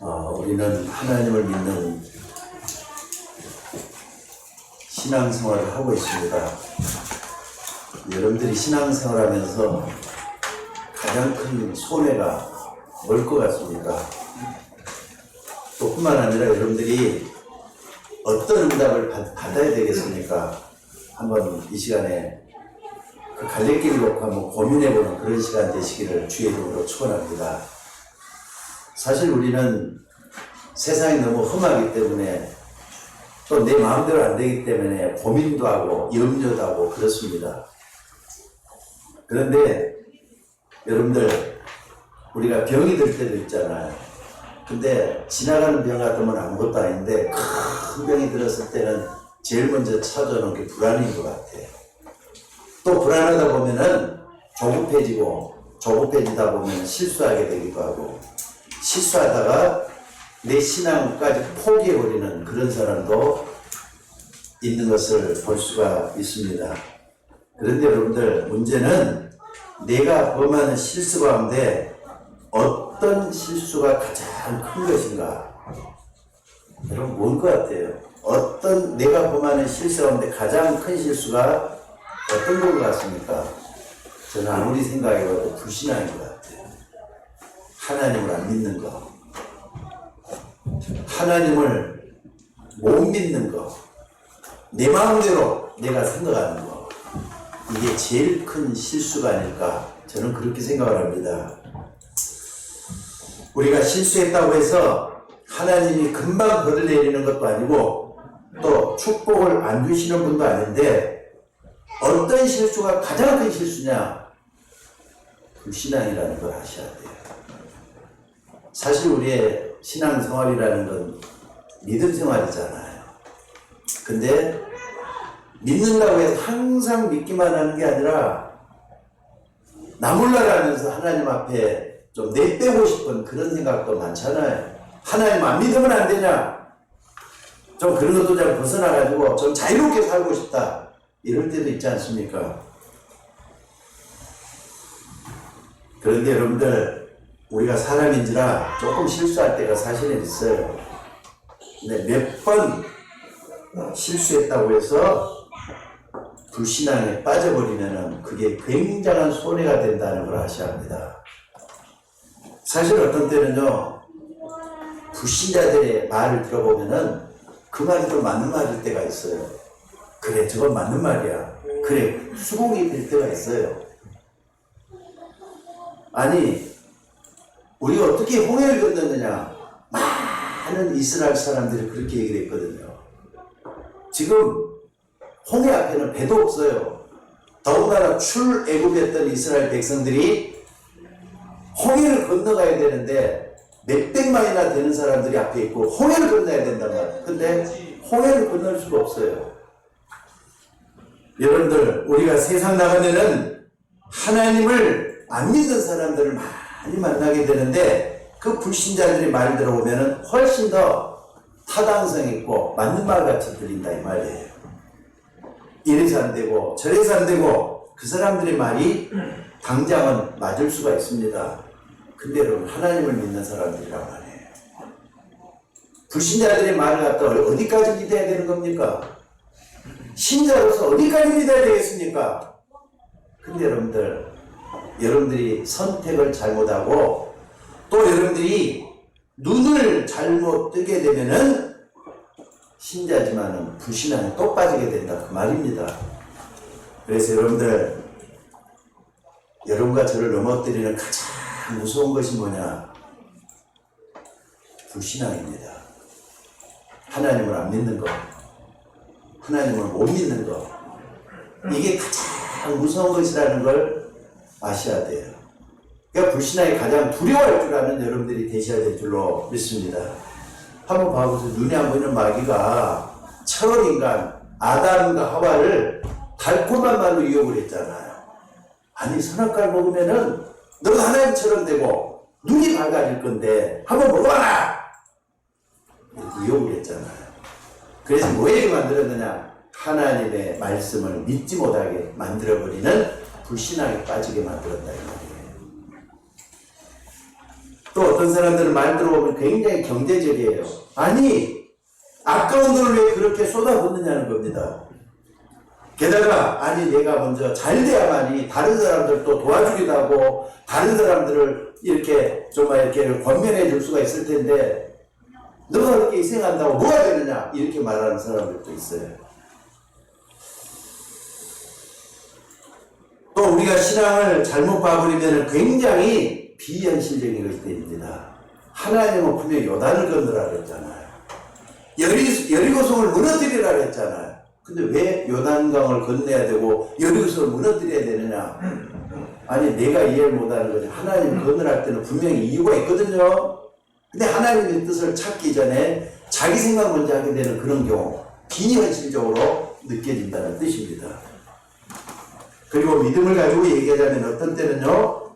우리는 하나님을 믿는 신앙생활을 하고 있습니다. 여러분들이 신앙생활하면서 가장 큰 손해가 뭘 것 같습니까? 또 뿐만 아니라 여러분들이 어떤 응답을 받아야 되겠습니까? 한번 이 시간에 그 갈래길을 놓고 한번 고민해보는 그런 시간 되시기를 주의 이름으로 축원합니다. 사실 우리는 세상이 너무 험하기 때문에 또 내 마음대로 안 되기 때문에 고민도 하고 염려도 하고 그렇습니다. 그런데 여러분들 우리가 병이 들 때도 있잖아요. 근데 지나가는 병 같으면 아무것도 아닌데 큰 병이 들었을 때는 제일 먼저 찾아오는 게 불안인 것 같아요. 또 불안하다 보면은 조급해지다 보면 실수하게 되기도 하고, 실수하다가 내 신앙까지 포기해버리는 그런 사람도 있는 것을 볼 수가 있습니다. 그런데 여러분들, 문제는 내가 범하는 실수 가운데 어떤 실수가 가장 큰 것인가? 여러분, 뭔 것 같아요? 내가 범하는 실수 가운데 가장 큰 실수가 어떤 것 같습니까? 저는 아무리 생각해봐도 불신앙인 것 같아요. 하나님을 안 믿는 거, 하나님을 못 믿는 거, 내 마음대로 내가 생각하는 거, 이게 제일 큰 실수가 아닐까, 저는 그렇게 생각을 합니다. 우리가 실수했다고 해서 하나님이 금방 벌을 내리는 것도 아니고 또 축복을 안 주시는 분도 아닌데, 어떤 실수가 가장 큰 실수냐? 불신앙이라는 걸 아셔야 돼요. 사실 우리의 신앙생활이라는 건 믿음 생활이잖아요. 근데 믿는다고 해서 항상 믿기만 하는 게 아니라 나 몰라라면서 하나님 앞에 좀 내빼고 싶은 그런 생각도 많잖아요. 하나님 안 믿으면 안 되냐? 좀 그런 것도 좀 벗어나가지고 좀 자유롭게 살고 싶다, 이럴 때도 있지 않습니까? 그런데 여러분들, 우리가 사람인지라 조금 실수할 때가 사실은 있어요. 근데 몇 번 실수했다고 해서 불신앙에 빠져버리면은 그게 굉장한 손해가 된다는 걸 아셔야 합니다. 사실 어떤 때는요, 불신자들의 말을 들어보면은 그 말이 또 맞는 말일 때가 있어요. 그래, 저건 맞는 말이야. 그래, 수긍이 될 때가 있어요. 아니, 우리가 어떻게 홍해를 건넜느냐? 많은 이스라엘 사람들이 그렇게 얘기를 했거든요. 지금 홍해 앞에는 배도 없어요. 더군다나 출애굽했던 이스라엘 백성들이 홍해를 건너가야 되는데 몇백만이나 되는 사람들이 앞에 있고 홍해를 건너야 된단 말이에요. 근데 홍해를 건널 수가 없어요. 여러분들, 우리가 세상 나가면은 하나님을 안 믿는 사람들을 많이 만나게 되는데, 그 불신자들의 말 들어보면은 훨씬 더 타당성 있고 맞는 말 같이 들린다, 이 말이에요. 이래서 안 되고 저래서 안 되고, 그 사람들의 말이 당장은 맞을 수가 있습니다. 근데 여러분, 하나님을 믿는 사람들이란 말이에요. 불신자들의 말을 갖다 어디까지 믿어야 되는 겁니까? 신자로서 어디까지 믿어야 되겠습니까? 근데 여러분들이 선택을 잘못하고 또 여러분들이 눈을 잘못 뜨게 되면은 신자지만은 불신앙에 또 빠지게 된다, 그 말입니다. 그래서 여러분과 저를 넘어뜨리는 가장 무서운 것이 뭐냐? 불신앙입니다. 하나님을 안 믿는 것, 하나님을 못 믿는 것, 이게 가장 무서운 것이라는 걸 아셔야 돼요. 그러니까 불신앙이 가장 두려워할 줄 아는 여러분들이 되셔야 될 줄로 믿습니다. 한번 봐보세요. 눈에 안 보이는 마귀가 처음 인간 아담과 하와를 달콤한 말로 유혹을 했잖아요. 아니, 선악과를 먹으면은 너도 하나님처럼 되고 눈이 밝아질 건데 한번 먹어봐라! 유혹을 했잖아요. 그래서 뭐에게 만들었느냐? 하나님의 말씀을 믿지 못하게 만들어버리는 불신앙에 빠지게 만들었다, 이 말이에요. 또 어떤 사람들은 말 들어보면 굉장히 경제적이에요. 아니, 아까운 돈을 왜 그렇게 쏟아붓느냐는 겁니다. 게다가 아니 내가 먼저 잘 돼야만이 다른 사람들도 도와주기도 하고 다른 사람들을 이렇게 정말 이렇게 권면해 줄 수가 있을 텐데 너가 그렇게 희생한다고 뭐가 되느냐 이렇게 말하는 사람들도 있어요. 또 우리가 신앙을 잘못 봐버리면 굉장히 비현실적인 것이 됩니다. 하나님은 분명히 요단을 건너라 그랬잖아요. 여리고성을 무너뜨리라 그랬잖아요. 근데 왜 요단강을 건너야 되고 여리고성을 무너뜨려야 되느냐? 아니 내가 이해를 못하는 거지. 하나님 건너할 때는 분명히 이유가 있거든요. 근데 하나님의 뜻을 찾기 전에 자기 생각 먼저 하게 되는 그런 경우 비현실적으로 느껴진다는 뜻입니다. 그리고 믿음을 가지고 얘기하자면 어떤 때는요,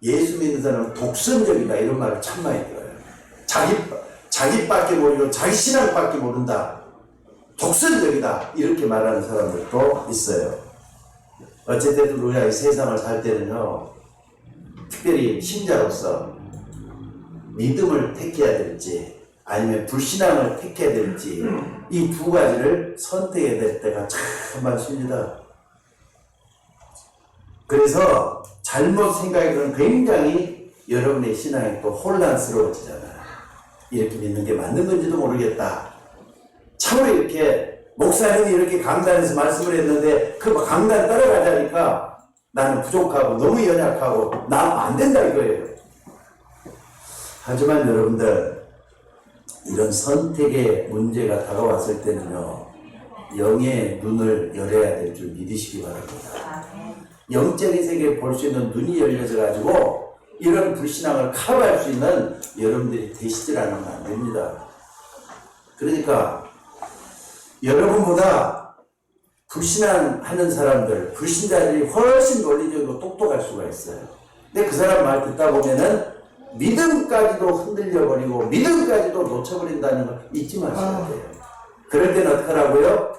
예수 믿는 사람은 독선적이다 이런 말을 참 많이 들어요. 자기밖에 모르고 자기 신앙밖에 모른다. 독선적이다 이렇게 말하는 사람들도 있어요. 어쨌든 우리가 이 세상을 살 때는요, 특별히 신자로서 믿음을 택해야 될지 아니면 불신앙을 택해야 될지 이 두 가지를 선택해야 될 때가 참 많습니다. 그래서 잘못 생각하면 굉장히 여러분의 신앙이 또 혼란스러워지잖아요. 이렇게 믿는 게 맞는 건지도 모르겠다. 참으로 이렇게 목사님이 이렇게 강단에서 말씀을 했는데 그 강단 따라가자니까 나는 부족하고 너무 연약하고 나 안 된다 이거예요. 하지만 여러분들 이런 선택의 문제가 다가왔을 때는요, 영의 눈을 열어야 될 줄 믿으시기 바랍니다. 영적인 세계를 볼 수 있는 눈이 열려져 가지고 이런 불신앙을 커버할 수 있는 여러분들이 되시질 않으면 안 됩니다. 그러니까 여러분보다 불신앙하는 사람들, 불신자들이 훨씬 논리적으로 똑똑할 수가 있어요. 근데 그 사람 말 듣다 보면은 믿음까지도 흔들려버리고 믿음까지도 놓쳐버린다는 걸 잊지 마셔야 돼요. 그럴 때는 어떻게 하라고요?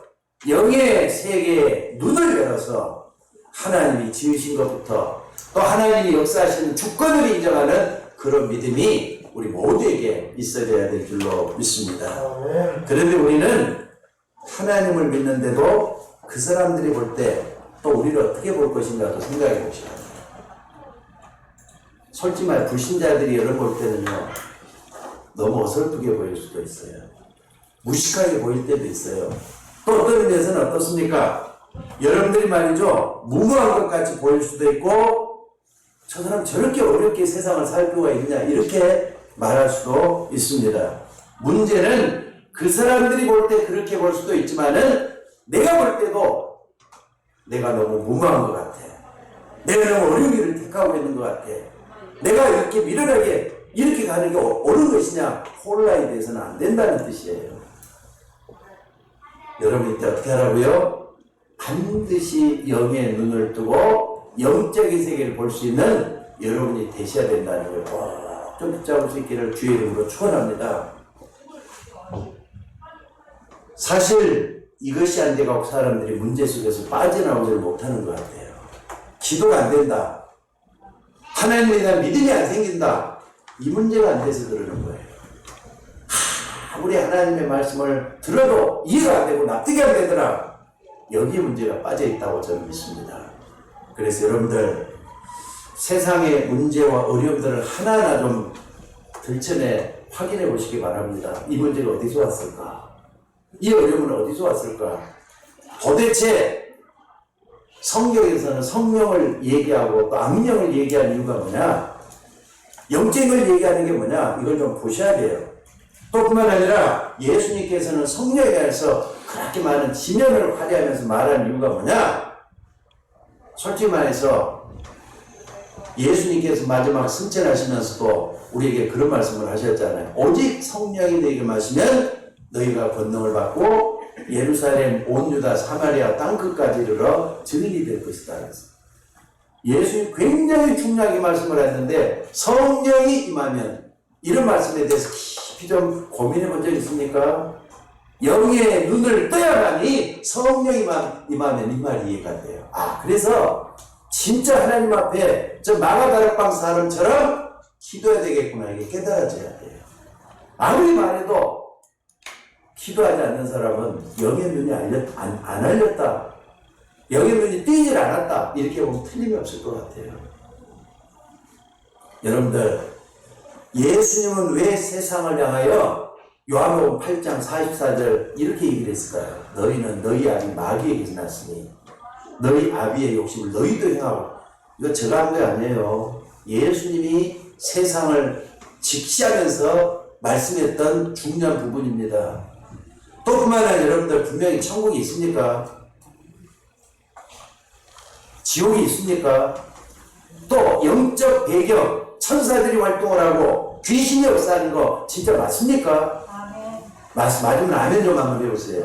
영의 세계에 눈을 열어서 하나님이 지으신 것부터 또 하나님이 역사하시는 주권을 인정하는 그런 믿음이 우리 모두에게 있어야 될 줄로 믿습니다. 그런데 우리는 하나님을 믿는데도 그 사람들이 볼 때 또 우리를 어떻게 볼 것인가도 생각해 보셔야 합니다. 솔직히 말 불신자들이 여러분 볼 때는요, 너무 어설프게 보일 수도 있어요. 무식하게 보일 때도 있어요. 또 어떤 의미에서는 어떻습니까? 여러분들이 말이죠, 무모한 것 같이 보일 수도 있고, 저 사람 저렇게 어렵게 세상을 살 필요가 있냐 이렇게 말할 수도 있습니다. 문제는 그 사람들이 볼 때 그렇게 볼 수도 있지만은 내가 볼 때도 내가 너무 무모한 것 같아. 내가 너무 어려운 길을 택하고 있는 것 같아. 내가 이렇게 미련하게 이렇게 가는 게 옳은 것이냐, 혼란이 돼서는 안 된다는 뜻이에요. 여러분 이때 어떻게 하라고요? 반드시 영의 눈을 뜨고 영적인 세계를 볼 수 있는 여러분이 되셔야 된다는 걸 꼭 좀 붙잡을 수 있기를 주의 이름으로 축원합니다. 사실 이것이 안 돼가고 사람들이 문제 속에서 빠져나오질 못하는 것 같아요. 기도가 안 된다. 하나님에 대한 믿음이 안 생긴다. 이 문제가 안 돼서 그러는 거예요. 아무리 하나님의 말씀을 들어도 이해가 안 되고 납득이 안 되더라. 여기에 문제가 빠져 있다고 저는 믿습니다. 그래서 여러분들 세상의 문제와 어려움들을 하나하나 좀 들춰내 확인해 보시기 바랍니다. 이 문제가 어디서 왔을까? 이 어려움은 어디서 왔을까? 도대체 성경에서는 성령을 얘기하고 또 악령을 얘기하는 이유가 뭐냐? 영적을 얘기하는 게 뭐냐? 이걸 좀 보셔야 돼요. 또 뿐만 아니라 예수님께서는 성령에 대해서 그렇게 많은 지면을 발휘하면서 말하는 이유가 뭐냐? 솔직히 말해서 예수님께서 마지막 승천하시면서도 우리에게 그런 말씀을 하셨잖아요. 오직 성령이 너희에게 마시면 너희가 권능을 받고 예루살렘, 온 유다, 사마리아 땅끝까지 이르러 증인이 될 것이다. 예수님이 굉장히 중요하게 말씀을 했는데 성령이 임하면 이런 말씀에 대해서 깊이 좀 고민해 본 적 있습니까? 영의 눈을 떠야만이 성령이 임하면 이 말이 이해가 돼요. 그래서 진짜 하나님 앞에 저 마가다락방 사람처럼 기도해야 되겠구나. 이게 깨달아져야 돼요. 아무리 말해도 기도하지 않는 사람은 영의 눈이 안 알렸다. 영의 눈이 뜨이질 않았다. 이렇게 보면 틀림이 없을 것 같아요. 여러분들, 예수님은 왜 세상을 향하여 요한복음 8장 44절 이렇게 얘기를 했을까요? 너희는 너희 아비 마귀에게서 났으니 너희 아비의 욕심을 너희도 행하고. 이거 제가 한 게 아니에요. 예수님이 세상을 직시하면서 말씀했던 중요한 부분입니다. 또 그만 아니라 여러분들, 분명히 천국이 있습니까? 지옥이 있습니까? 또 영적 배경, 천사들이 활동을 하고 귀신이 역사하는 거 진짜 맞습니까? 맞으면 아멘 좀 한번 해보세요.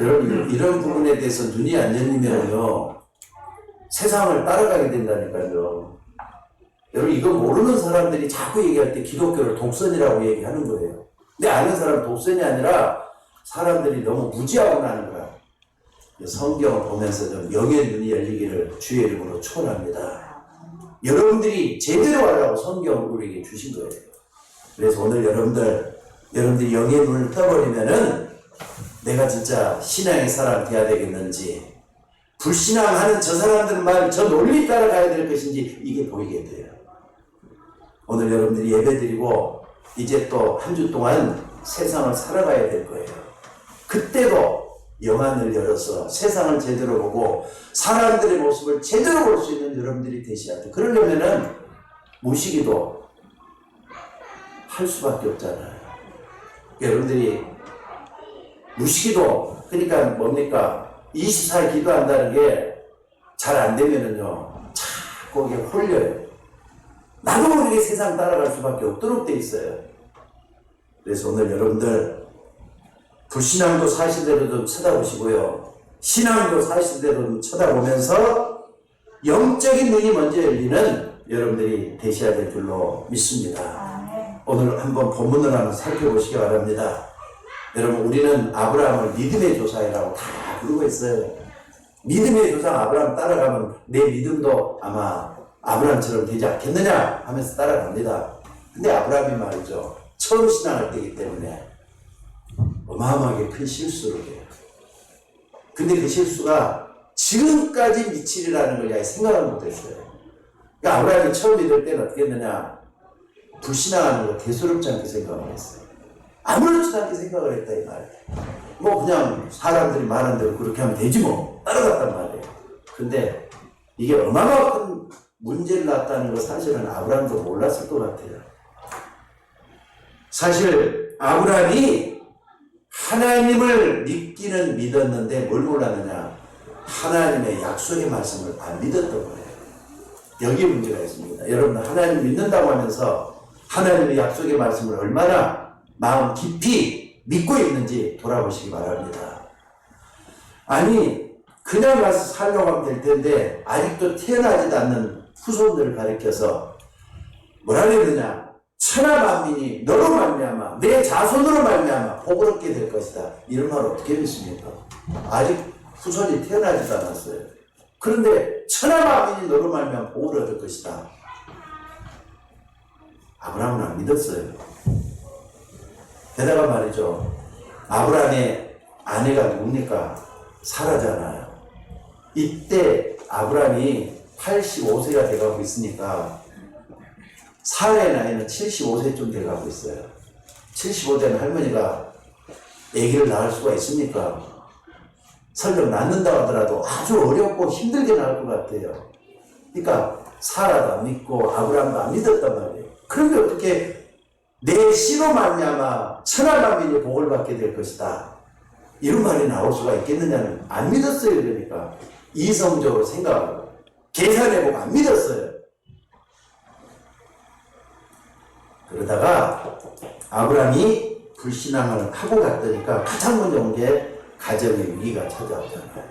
여러분, 이런 부분에 대해서 눈이 안 열리면요, 세상을 따라가게 된다니까요. 여러분, 이거 모르는 사람들이 자꾸 얘기할 때 기독교를 독선이라고 얘기하는 거예요. 근데 아는 사람은 독선이 아니라 사람들이 너무 무지하고 나는 거야. 성경을 보면서 좀 영의 눈이 열리기를 주의 이름으로 축원합니다. 여러분들이 제대로 하려고 성경을 우리에게 주신 거예요. 그래서 오늘 여러분들이 영의 눈을 떠버리면은 내가 진짜 신앙의 사람 돼야 되겠는지, 불신앙하는 저 사람들은 말 저 논리 따라가야 될 것인지 이게 보이게 돼요. 오늘 여러분들이 예배드리고 이제 또 한 주 동안 세상을 살아가야 될 거예요. 그때도 영안을 열어서 세상을 제대로 보고 사람들의 모습을 제대로 볼 수 있는 여러분들이 되셔야 돼요. 그러려면은 무시기도 할 수밖에 없잖아요. 여러분들이 무시기도, 그러니까 뭡니까? 24일 기도한다는 게 잘 안 되면은요, 자꾸 이게 홀려요. 나도 모르게 세상 따라갈 수밖에 없도록 돼 있어요. 그래서 오늘 여러분들, 불신앙도 사실대로 좀 쳐다보시고요, 신앙도 사실대로 좀 쳐다보면서 영적인 눈이 먼저 열리는 여러분들이 되셔야 될 줄로 믿습니다. 오늘 한번 본문을 한번 살펴보시기 바랍니다. 여러분, 우리는 아브라함을 믿음의 조상이라고 다 부르고 있어요. 믿음의 조상 아브라함 따라가면 내 믿음도 아마 아브라함처럼 되지 않겠느냐 하면서 따라갑니다. 근데 아브라함이 말이죠, 처음 신앙할 때이기 때문에 어마어마하게 큰 실수를 해요. 근데 그 실수가 지금까지 미칠이라는 걸 생각을 못했어요. 그러니까 아브라함이 처음 믿을 때는 어떻게 했느냐, 불신앙하는 거 대수롭지 않게 생각을 했어요. 아무렇지도 않게 생각을 했다 이 말이에요. 뭐 그냥 사람들이 말한 대로 그렇게 하면 되지 뭐, 따라갔단 말이에요. 근데 이게 얼마나 큰 문제를 낳았다는 거 사실은 아브라함도 몰랐을 것 같아요. 사실 아브라함이 하나님을 믿기는 믿었는데 뭘 몰랐느냐, 하나님의 약속의 말씀을 안 믿었던 거예요. 여기에 문제가 있습니다. 여러분들, 하나님 믿는다고 하면서 하나님의 약속의 말씀을 얼마나 마음 깊이 믿고 있는지 돌아보시기 바랍니다. 아니, 그냥 가서 살려고 하면 될 텐데 아직도 태어나지도 않는 후손들을 가리켜서 뭐라 그러느냐, 천하 만민이 너로 말미암아 내 자손으로 말미암아 복을 얻게 될 것이다, 이런 말 어떻게 믿습니까? 아직 후손이 태어나지도 않았어요. 그런데 천하 만민이 너로 말미암아 복을 얻을 것이다. 아브라함은 안 믿었어요. 게다가 말이죠, 아브라함의 아내가 누굽니까? 사라잖아요. 이때 아브라함이 85세가 돼가고 있으니까 사라의 나이는 75세쯤 돼가고 있어요. 75된 할머니가 아기를 낳을 수가 있습니까? 설령 낳는다 하더라도 아주 어렵고 힘들게 낳을 것 같아요. 그러니까 사라도 안 믿고 아브라함도 안 믿었단 말이에요. 그런데 어떻게 내 씨로 말미암아 천하 만민이 복을 받게 될 것이다, 이런 말이 나올 수가 있겠느냐는 안 믿었어요. 그러니까 이성적으로 생각하고 계산해보고 안 믿었어요. 그러다가 아브라함이 불신앙을 하고 갔더니까 가장 먼저 온 게 가정의 위기가 찾아왔잖아요.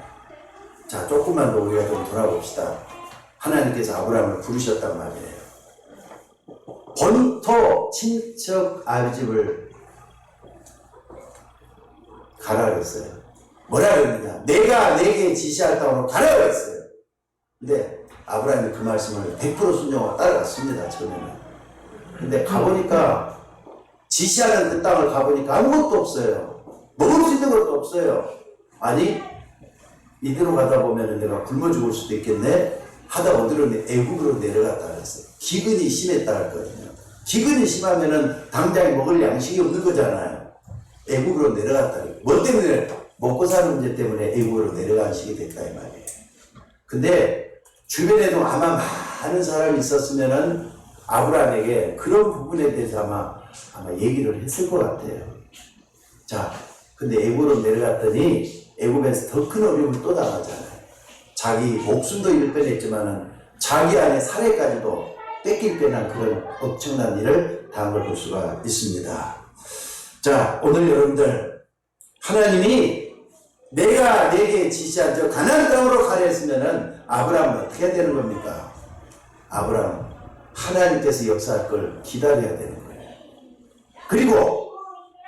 자, 조금만 더 우리가 좀 돌아봅시다. 하나님께서 아브라함을 부르셨단 말이에요. 본토 친척 아비집을 가라 그랬어요. 뭐라 그랬느냐, 내가 내게 지시할 땅으로 가라 그랬어요. 근데 아브라함이 그 말씀을 100% 순종하고 따라갔습니다. 처음에는. 근데 가보니까 지시하는 그 땅을 가보니까 아무것도 없어요. 먹을 수 있는 것도 없어요. 아니 이대로 가다 보면 내가 굶어 죽을 수도 있겠네 하다 어디로 애국으로 내려갔다 그랬어요. 기근이 심했다 했거든요. 기근이 심하면은 당장에 먹을 양식이 없는 거잖아요. 애국으로 내려갔다. 뭐 때문에? 먹고 사는 문제 때문에 애국으로 내려가시게 됐다 이 말이에요. 근데 주변에도 아마 많은 사람이 있었으면은 아브라함에게 그런 부분에 대해서 아마 얘기를 했을 것 같아요. 자, 근데 애국으로 내려갔더니 애국에서 더 큰 어려움을 또 당하잖아요. 자기 목숨도 잃을 뻔했지만은 자기 안에 살해까지도 뺏길 뻔한 그런 엄청난 일을 당한 걸 볼 수가 있습니다. 자, 오늘 여러분들 하나님이 내가 내게 지시한 저 가나안 땅으로 가려 했으면은 아브라함은 어떻게 해야 되는 겁니까? 아브라함 하나님께서 역사할 걸 기다려야 되는 거예요. 그리고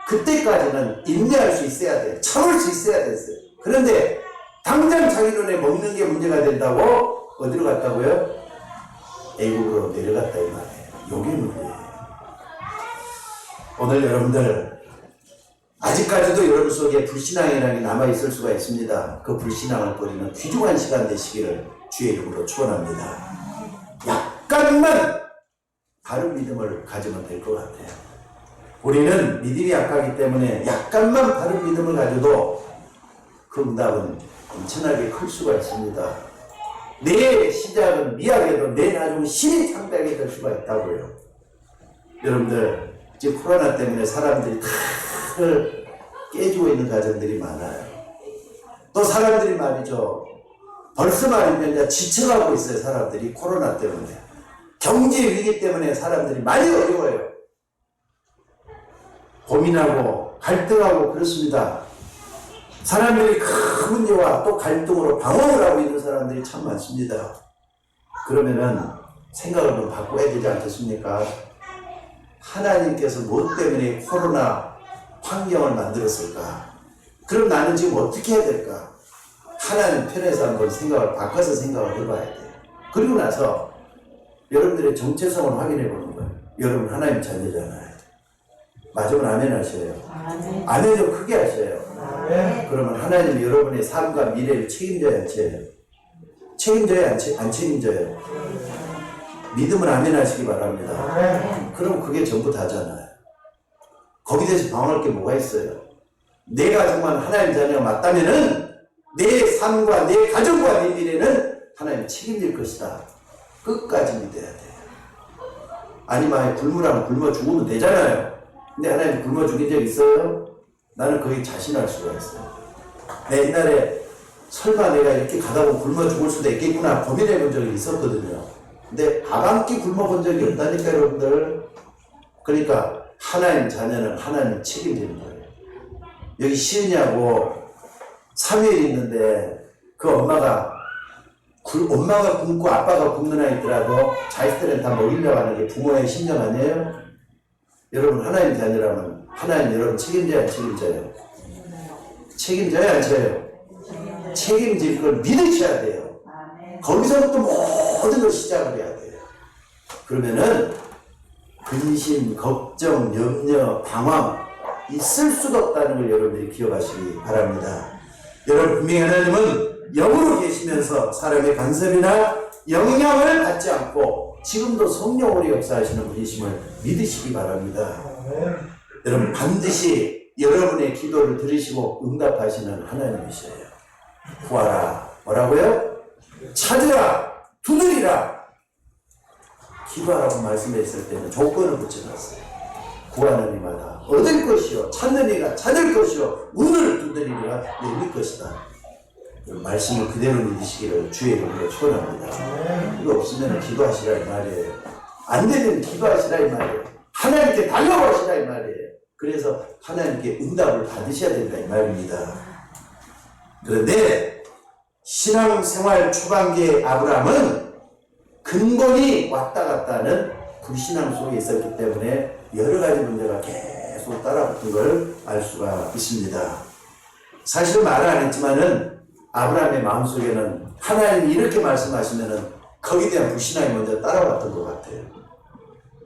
그때까지는 인내할 수 있어야 돼요. 참을 수 있어야 됐어요. 그런데 당장 자기 눈에 먹는 게 문제가 된다고 어디로 갔다고요? 애국으로 내려갔다 이 말이에요. 요게 문제예요. 오늘 여러분들 아직까지도 여러분 속에 불신앙이라는 게 남아있을 수가 있습니다. 그 불신앙을 버리는 귀중한 시간 되시기를 주의 이름으로 축원합니다. 약간만 바른 믿음을 가지면 될 것 같아요. 우리는 믿음이 약하기 때문에 약간만 바른 믿음을 가져도 그 응답은 엄청나게 클 수가 있습니다. 내 시작은 미약해도 내 나중은 신이 창대하게 될 수가 있다고요. 여러분들 지금 코로나 때문에 사람들이 다들 깨지고 있는 가정들이 많아요. 또 사람들이 말이죠. 벌써 말이면 이제 지쳐가고 있어요. 사람들이 코로나 때문에. 경제 위기 때문에 사람들이 많이 어려워요. 고민하고 갈등하고 그렇습니다. 사람들이 큰 문제와 또 갈등으로 방황을 하고 있는 사람들이 참 많습니다. 그러면은 생각을 좀 바꿔야 되지 않겠습니까? 하나님께서 무엇 때문에 코로나 환경을 만들었을까? 그럼 나는 지금 어떻게 해야 될까? 하나님 편에서 한번 생각을 바꿔서 생각을 해봐야 돼요. 그리고 나서 여러분들의 정체성을 확인해 보는 거예요. 여러분 하나님 자녀잖아요. 맞으면 아멘 하셔요. 아멘 좀 크게 하셔요. 그러면 하나님이 여러분의 삶과 미래를 책임져야 안 책임져요? 책임져야 안 책임져요? 믿음은 아멘 하시기 바랍니다. 그럼 그게 전부 다잖아요. 거기에 대해서 방어할 게 뭐가 있어요? 내가 정말 하나님 자녀가 맞다면은 내 삶과 내 가정과 내 미래는 하나님 책임질 것이다. 끝까지 믿어야 돼요. 아니면 굶으라면 굶어 죽으면 되잖아요. 근데 하나님 굶어 죽인 적 있어요? 나는 거의 자신할 수가 있어요. 내 옛날에 설마 내가 이렇게 가다 보면 굶어 죽을 수도 있겠구나 고민해 본 적이 있었거든요. 근데 밥 한 끼 굶어 본 적이 없다니까 여러분들. 그러니까 하나님 자녀는 하나님 책임지는 거예요. 여기 시은이하고 3일 있는데 그 엄마가 굶고 아빠가 굶는 아이더라도 자식들은 다 먹이려고 하는 게 부모의 심정 아니에요? 여러분 하나님 자녀라면 하나님 여러분 책임져야 안 책임져요? 책임져야 안 져요? 책임질 걸 믿으셔야 돼요. 거기서부터 모든 걸 시작을 해야 돼요. 그러면은 근심, 걱정, 염려, 방황 있을 수도 없다는 걸 여러분들이 기억하시기 바랍니다. 여러분 분명히 하나님은 영으로 계시면서 사람의 간섭이나 영향을 받지 않고 지금도 성령으로 역사하시는 분이심을 믿으시기 바랍니다. 여러분 반드시 여러분의 기도를 들으시고 응답하시는 하나님이셔요. 구하라. 뭐라고요? 찾으라. 두드리라. 기도하라고 말씀했을 때는 조건을 붙여놨어요. 구하는 이마다 얻을 것이요 찾는 이가 찾을 것이요 문을 두드리리라 열릴 것이다. 말씀을 그대로 믿으시기를 주의 이름으로 축원합니다. 이거 없으면 기도하시라 이 말이에요. 안 되면 기도하시라 이 말이에요. 하나님께 달려가시라 이 말이에요. 그래서 하나님께 응답을 받으셔야 된다 이 말입니다. 그런데 신앙생활 초반기의 아브라함은 근본이 왔다 갔다 하는 불신앙 속에 있었기 때문에 여러 가지 문제가 계속 따라붙은 걸 알 수가 있습니다. 사실은 말을 안 했지만은 아브라함의 마음속에는 하나님이 이렇게 말씀하시면은 거기에 대한 불신앙이 먼저 따라왔던 것 같아요.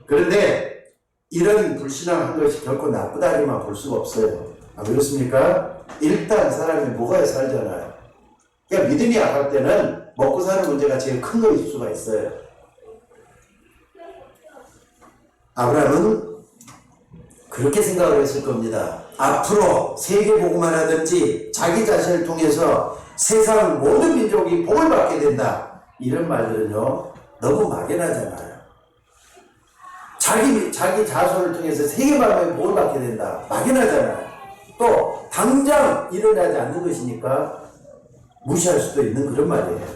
그런데 이런 불신앙한 것이 결코 나쁘다니만 볼 수가 없어요. 안 그렇습니까? 일단 사람이 뭐가 살잖아요. 그러니까 믿음이 약할 때는 먹고 사는 문제가 제일 큰 거일 수가 있어요. 아브라함은 그렇게 생각을 했을 겁니다. 앞으로 세계복음만 하든지 자기 자신을 통해서 세상 모든 민족이 복을 받게 된다. 이런 말들은요, 너무 막연하잖아요. 자기 자손을 통해서 세계만의 복을 받게 된다. 막연하잖아요. 또 당장 일어나지 않는 것이니까 무시할 수도 있는 그런 말이에요.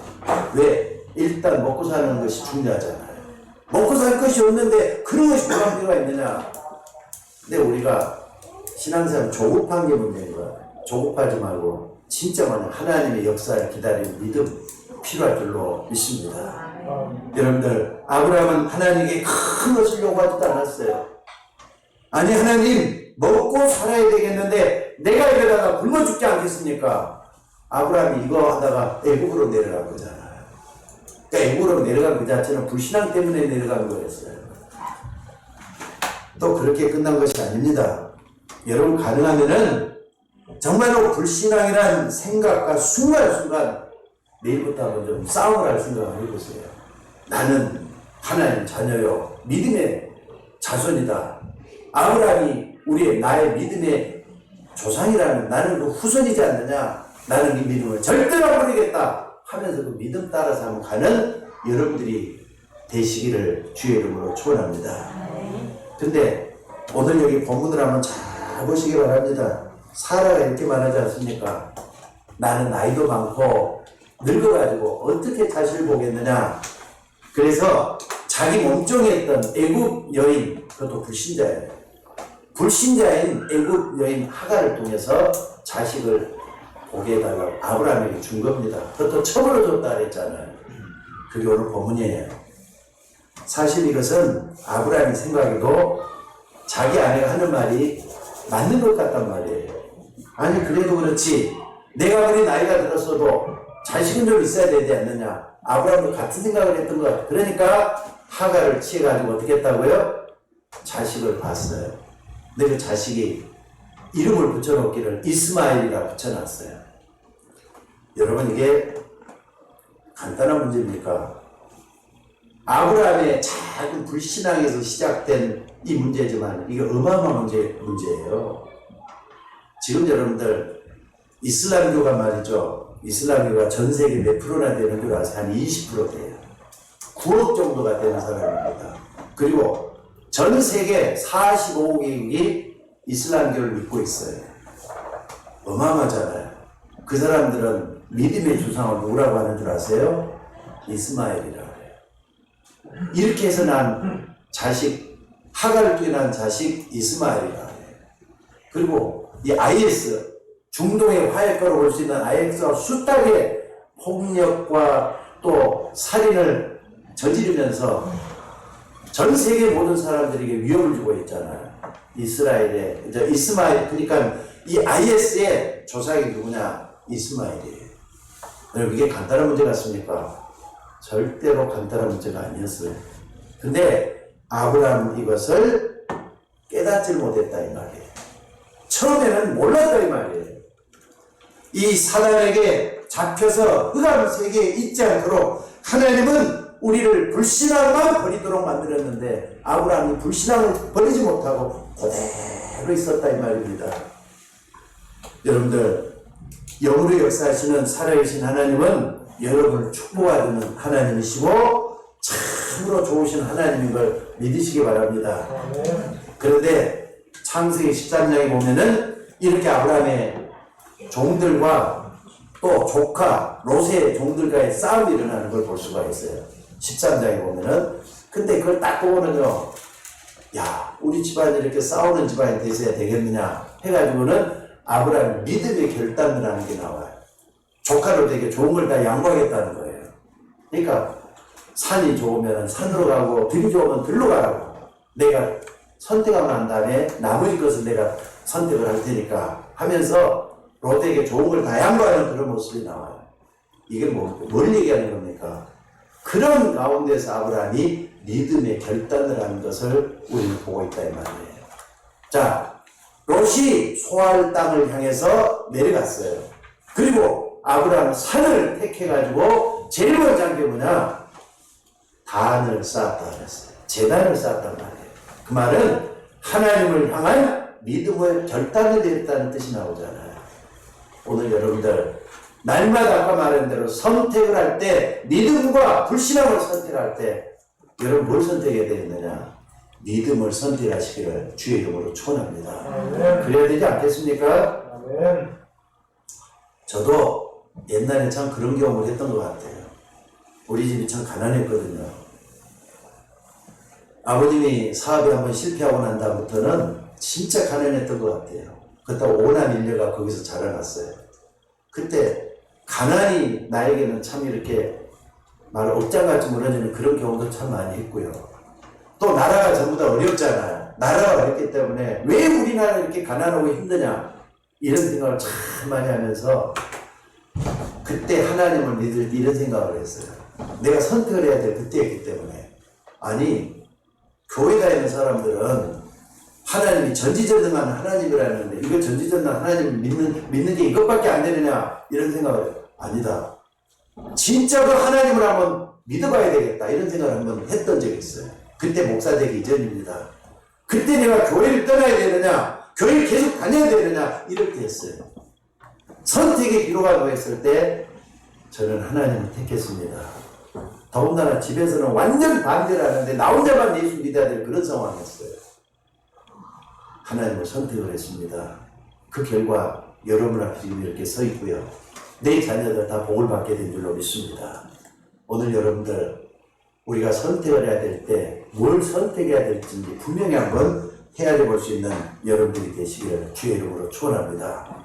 왜? 일단 먹고 사는 것이 중요하잖아요. 먹고 살 것이 없는데 그런 것이 뭐가 필요가 있느냐? 근데 우리가 신앙생활 조급한 게 문제인 거야. 조급하지 말고 진짜 만약 하나님의 역사를 기다리는 믿음 필요할 줄로 믿습니다. 여러분들, 아브라함은 하나님에게 큰 것을 요구하지도 않았어요. 아니, 하나님 먹고 살아야 되겠는데 내가 이러다가 굶어 죽지 않겠습니까? 아브라함이 이거 하다가 애국으로 내려간 거잖아요. 그러니까 애국으로 내려간 그 자체는 불신앙 때문에 내려간 거였어요. 또 그렇게 끝난 것이 아닙니다. 여러분, 가능하면은 정말로 불신앙이란 생각과 순간순간 내일부터 한번 좀 싸움을 할 생각을 해보세요. 나는 하나님 자녀요, 믿음의 자손이다. 아브라함이 나의 믿음의 조상이라는, 나는 그 후손이지 않느냐. 나는 이 믿음을 절대로 안 버리겠다 하면서 그 믿음 따라서 한번 가는 여러분들이 되시기를 주의 이름으로 축원합니다. 근데 오늘 여기 본문을 한번 잘 보시기 바랍니다. 사라가 이렇게 말하지 않습니까? 나는 나이도 많고 늙어가지고 어떻게 자신을 보겠느냐. 그래서 자기 몸종에 있던 애굽 여인, 그것도 불신자예요. 불신자인 애굽 여인 하갈을 통해서 자식을 보게 해달라고 아브라함에게 준 겁니다. 그것도 처벌을 줬다 그랬잖아요. 그게 오늘 본문이에요. 사실 이것은 아브라함이 생각해도 자기 아내가 하는 말이 맞는 것 같단 말이에요. 아니, 그래도 그렇지, 내가 아무리 나이가 들었어도 자식은 좀 있어야 되지 않느냐. 아브라함도 같은 생각을 했던 것 같아요. 그러니까 하갈을 취해가지고 어떻게 했다고요? 자식을 봤어요. 근데 그 자식이 이름을 붙여놓기를 이스마엘이라 붙여놨어요. 여러분, 이게 간단한 문제입니까? 아브라함의 작은 불신앙에서 시작된 이 문제지만 이게 어마어마한 문제예요. 지금 여러분들 이슬람교가 말이죠. 이슬람교가 전 세계 몇 프로나 되는 줄 아세요? 한 20% 돼요. 9억 정도가 되는 사람입니다. 그리고 전 세계 45억이 이슬람교를 믿고 있어요. 어마어마하잖아요. 그 사람들은 믿음의 조상을 누구라고 하는 줄 아세요? 이스마엘이라고 해요. 이렇게 해서 난 자식, 하갈을 통해 난 자식 이스마엘이라고 해요. 그리고 이 IS, 중동의 화약가로 볼 수 있는 IS가 숱하게 폭력과 또 살인을 저지르면서 전 세계 모든 사람들에게 위협을 주고 있잖아요. 이스라엘의, 이스마엘, 그러니까 이 IS의 조상이 누구냐? 이스마엘이에요. 여러분, 이게 간단한 문제 같습니까? 절대로 간단한 문제가 아니었어요. 근데 아브라함은 이것을 깨닫지 못했다 이 말이에요. 처음에는 몰랐다 이 말이에요. 이 사단에게 잡혀서 흑암 세계에 있지 않도록 하나님은 우리를 불신앙만 버리도록 만들었는데 아브라함이 불신앙을 버리지 못하고 그대로 있었다 이 말입니다. 여러분들, 영으로 역사하시는 살아계신 하나님은 여러분을 축복하는 하나님이시고 참으로 좋으신 조하나님인 걸 믿으시기 바랍니다. 그런데 창세기 13장에 보면은 이렇게 아브라함의 종들과 또 조카 롯의 종들과의 싸움이 일어나는 걸 볼 수가 있어요. 13장에 보면은. 근데 그걸 딱 보면은요, 야, 우리 집안이 이렇게 싸우는 집안이 되셔야 되겠느냐 해가지고는 아브라함이 믿음의 결단을 하는 게 나와요. 조카 롯에게 좋은 걸 다 양보하겠다는 거예요. 그러니까 산이 좋으면 산으로 가고 들이 좋으면 들로 가라고. 내가 선택하고 난 다음에 나머지 것을 내가 선택을 할 테니까 하면서 롯에게 좋은 걸 다 양보하는 그런 모습이 나와요. 이게 뭘 얘기하는 겁니까? 그런 가운데서 아브라함이 믿음의 결단을 한 것을 우리는 보고 있다 이 말이에요. 자, 롯이 소알 땅을 향해서 내려갔어요. 그리고 아브라함은 산을 택해가지고 제일 먼저 한 게 뭐냐? 단을 쌓았다 그랬어요. 제단을 쌓았단 말이에요. 그 말은 하나님을 향한 믿음의 결단을 내렸다는 뜻이 나오잖아요. 오늘 여러분들 날마다 아까 말한 대로 선택을 할 때, 믿음과 불신앙을 선택할 때 여러분 뭘 선택해야 되겠느냐? 믿음을 선택하시기를 주의 이름으로 축원합니다. 그래야 되지 않겠습니까? 아멘. 저도 옛날에 참 그런 경험을 했던 것 같아요. 우리 집이 참 가난했거든요. 아버님이 사업에 한번 실패하고 난 다음부터는 진짜 가난했던 것 같아요. 그렇다고 오남 일녀가 거기서 자라났어요. 그때 가난이 나에게는 참 이렇게 말 억장같이 무너지는 그런 경우도 참 많이 했고요. 또 나라가 전부 다 어렵잖아요. 나라가 어렵기 때문에 왜 우리나라 이렇게 가난하고 힘드냐 이런 생각을 참 많이 하면서 그때 하나님을 믿을 때 이런 생각을 했어요. 내가 선택을 해야 될 그때였기 때문에 아니 교회 다니는 사람들은 하나님이 전지전능한 하나님이라는데 이거 전지전능한 하나님을 믿는 게 이것밖에 안 되느냐 이런 생각을 해요. 아니다. 진짜 그 하나님을 한번 믿어봐야 되겠다 이런 생각을 한번 했던 적이 있어요. 그때 목사 되기 이전입니다. 그때 내가 교회를 떠나야 되느냐 교회를 계속 다녀야 되느냐 이렇게 했어요. 선택의 기로가 놓였을 때 저는 하나님을 택했습니다. 더군다나 집에서는 완전 반대를 하는데 나 혼자만 예수 믿어야 될 그런 상황이었어요. 하나님을 선택을 했습니다. 그 결과 여러분 앞에 지금 이렇게 서 있고요. 내 자녀들 다 복을 받게 된 줄로 믿습니다. 오늘 여러분들 우리가 선택을 해야 될 때 뭘 선택해야 될지 분명히 한번 헤아려 볼 수 있는 여러분들이 되시기를 주의 이름으로 축원합니다.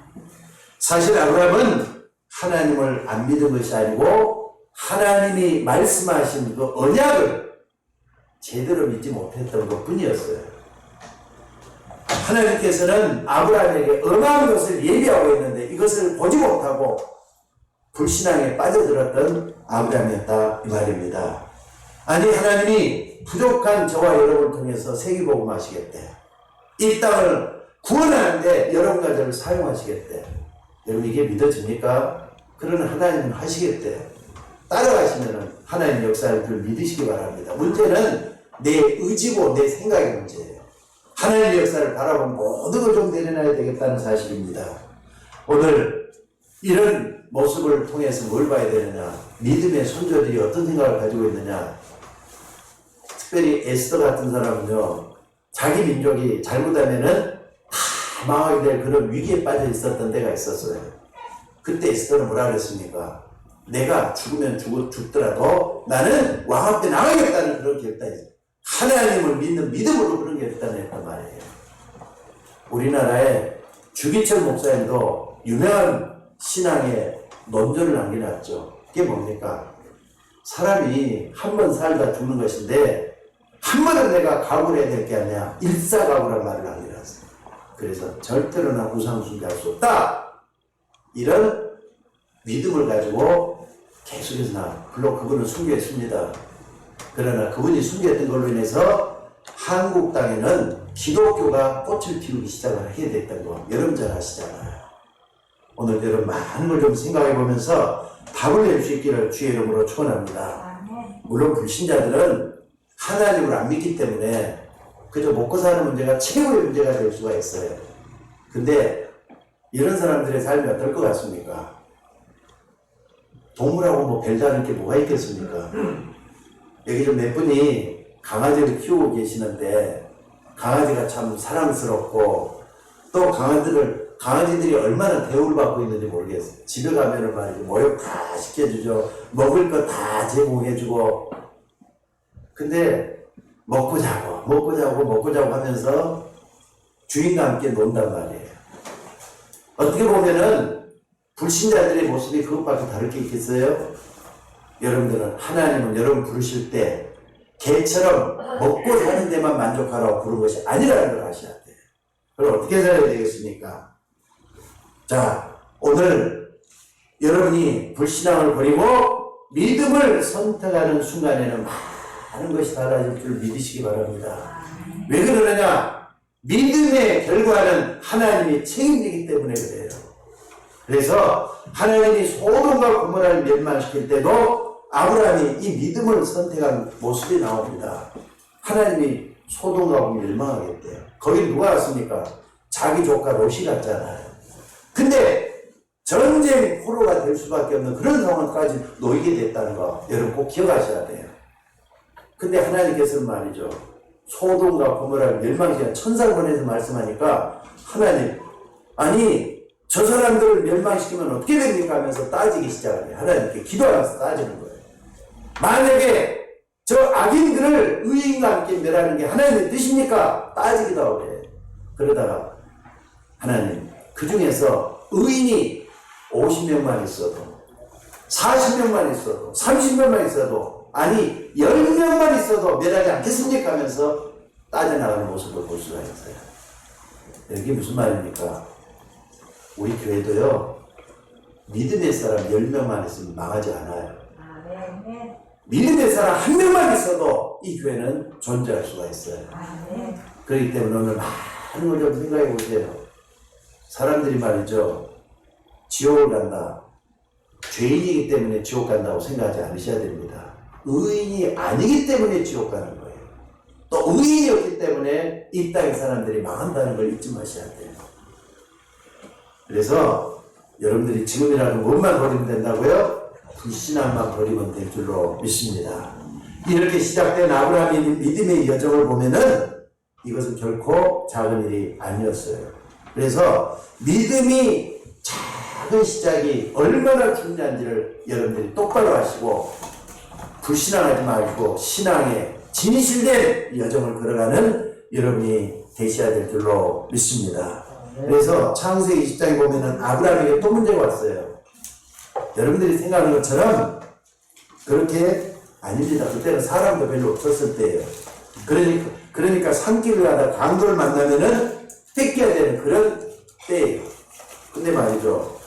사실 아브라함은 하나님을 안 믿은 것이 아니고 하나님이 말씀하신 그 언약을 제대로 믿지 못했던 것 뿐이었어요. 하나님께서는 아브라함에게 어마어마한 것을 예비하고 있는데 이것을 보지 못하고 불신앙에 빠져들었던 아브라함이었다 이 말입니다. 아니 하나님이 부족한 저와 여러분을 통해서 세계복음 하시겠대. 이 땅을 구원하는데 여러분과 저를 사용하시겠대. 여러분 이게 믿어집니까? 그러나 하나님은 하시겠대. 따라가시면 하나님 역사를 믿으시기 바랍니다. 문제는 내 의지고 내 생각의 문제예요. 하나님의 역사를 바라보면 모든 걸 좀 내려놔야 되겠다는 사실입니다. 오늘 이런 모습을 통해서 뭘 봐야 되느냐? 믿음의 선조들이 어떤 생각을 가지고 있느냐? 특별히 에스더 같은 사람은요, 자기 민족이 잘못하면은 다 망하게 될 그런 위기에 빠져 있었던 때가 있었어요. 그때 에스더는 뭐라 그랬습니까? 내가 죽으면 죽더라도 나는 왕 앞에 나가겠다는 그런 결단이 하나님을 믿는 믿음으로 그런 결단을 했단 말이에요. 우리나라의 주기철 목사님도 유명한 신앙의 논조를 남겨놨죠. 그게 뭡니까? 사람이 한 번 살다 죽는 것인데 한 번은 내가 각오를 해야 될 게 아니야. 일사각오란 말을 남겨놨어요. 그래서 절대로 나 우상 숭배할 수 없다. 이런 믿음을 가지고 계속해서 물론 그분을 숭배했습니다. 그러나 그분이 숭배했던 걸로 인해서 한국 땅에는 기독교가 꽃을 피우기 시작을 하게 됐다는 거 여러분 잘 아시잖아요. 오늘 여러분 많은 걸 좀 생각해 보면서 답을 낼 수 있기를 주의 이름으로 축원합니다. 물론 불신자들은 하나님을 안 믿기 때문에 그저 먹고 사는 문제가 최고의 문제가 될 수가 있어요. 근데 이런 사람들의 삶이 어떨 것 같습니까? 동물하고 뭐 별다른 게 뭐가 있겠습니까? 여기 좀 몇 분이 강아지를 키우고 계시는데 강아지가 참 사랑스럽고 또 강아지들이 얼마나 대우를 받고 있는지 모르겠어요. 집에 가면은 말이죠. 목욕 다 시켜주죠. 먹을 거 다 제공해주고. 근데 먹고 자고 하면서 주인과 함께 논단 말이에요. 어떻게 보면은 불신자들의 모습이 그것밖에 다를 게 있겠어요? 여러분들은 하나님은 여러분 부르실 때 개처럼 먹고 사는 데만 만족하라고 부른 것이 아니라는 걸 아셔야 돼요. 그럼 어떻게 살아야 되겠습니까? 자, 오늘 여러분이 불신앙을 버리고 믿음을 선택하는 순간에는 많은 것이 달라질 줄 믿으시기 바랍니다. 왜 그러느냐? 믿음의 결과는 하나님이 책임지기 때문에 그래요. 그래서 하나님이 소돔과 고모라를 멸망시킬 때도 아브라함이 이 믿음을 선택한 모습이 나옵니다. 하나님이 소돔과 고모를 멸망하겠대요. 거기 누가 왔습니까? 자기 조카 롯이 갔잖아요. 근데 전쟁 포로가 될 수밖에 없는 그런 상황까지 놓이게 됐다는 거 여러분 꼭 기억하셔야 돼요. 근데 하나님께서는 말이죠, 소돔과 고모라를 멸망시켜 천사를 보내서 말씀하니까 하나님, 아니 저 사람들을 멸망시키면 어떻게 됩니까? 하면서 따지기 시작해요. 하나님께 기도하면서 따지는 거예요. 만약에 저 악인들을 의인과 함께 멸하는 게 하나님의 뜻입니까? 따지기도 하고 그래요. 그러다가 하나님, 그 중에서 의인이 50명만 있어도 40명만 있어도 30명만 있어도 아니 10명만 있어도 멸하지 않겠습니까? 하면서 따져나가는 모습을 볼 수가 있어요. 이게 무슨 말입니까? 우리 교회도요, 믿음의 사람 10명만 있으면 망하지 않아요. 믿음의 사람 1명만 있어도 이 교회는 존재할 수가 있어요. 그렇기 때문에 오늘 많은 걸 좀 생각해 보세요. 사람들이 말이죠, 지옥을 간다, 죄인이기 때문에 지옥 간다고 생각하지 않으셔야 됩니다. 의인이 아니기 때문에 지옥 가는 거예요. 또 의인이었기 때문에 이 땅의 사람들이 망한다는 걸 잊지 마셔야 돼요. 그래서 여러분들이 지금이라도 무엇만 버리면 된다고요? 불신앙만 버리면 될 줄로 믿습니다. 이렇게 시작된 아브라함의 믿음의 여정을 보면은 이것은 결코 작은 일이 아니었어요. 그래서 믿음이 작은 시작이 얼마나 중요한지를 여러분들이 똑바로 아시고 불신앙하지 말고 신앙에 진실된 여정을 걸어가는 여러분이 되셔야 될 줄로 믿습니다. 그래서 창세기 20장에 보면은 아브라함에게 또 문제가 왔어요. 여러분들이 생각하는 것처럼 그렇게 아닙니다. 그때는 사람도 별로 없었을 때예요. 그러니까 산길을 가다 강도를 만나면은 뺏겨야 되는 그런 때예요. 근데 말이죠,